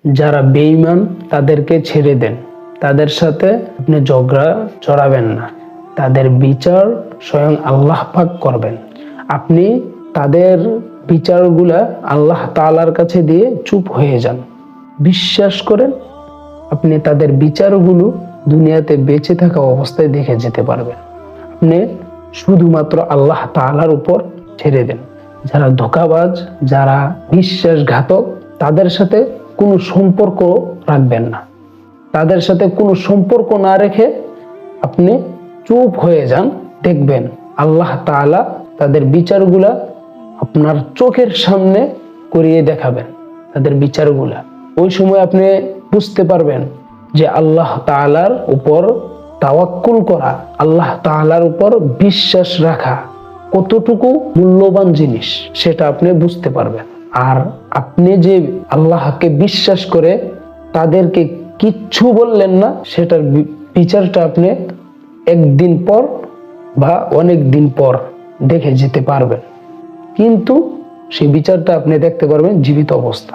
যারা বেঈমান তাদেরকে ছেড়ে দেন, তাদের সাথে আপনি ঝগড়া জড়াবেন না, তাদের বিচার স্বয়ং আল্লাহ পাক করবেন। আপনি তাদের বিচারগুলা আল্লাহ তাআলার কাছে দিয়ে চুপ হয়ে যান। বিশ্বাস করেন, আপনি তাদের বিচারগুলো দুনিয়াতে বেঁচে থাকা অবস্থায় দেখে যেতে পারবেন। আপনি শুধুমাত্র আল্লাহ তাআলার উপর ছেড়ে দেন। যারা ধোঁকাবাজ, যারা বিশ্বাসঘাতক, তাদের সাথে কোনো সম্পর্ক রাখবেন না। তাদের সাথে কোনো সম্পর্ক না রেখে আপনি চুপ হয়ে যান। দেখবেন আল্লাহ তাআলা তাদের বিচারগুলা আপনার চোখের সামনে করিয়ে দেখাবেন। তাদের বিচারগুলা ওই সময় আপনি বুঝতে পারবেন যে আল্লাহ তাআলার উপর তাওয়াক্কুল করা, আল্লাহ তাআলার উপর বিশ্বাস রাখা কতটুকু মূল্যবান জিনিস সেটা আপনি বুঝতে পারবেন। আর আপনি যে আল্লাহকে বিশ্বাস করে তাদেরকে কিচ্ছু বললেন না, সেটার বিচারটা আপনি একদিন পর বা অনেক দিন পর দেখে যেতে পারবেন, কিন্তু সেই বিচারটা আপনি দেখতে পারবেন জীবিত অবস্থা।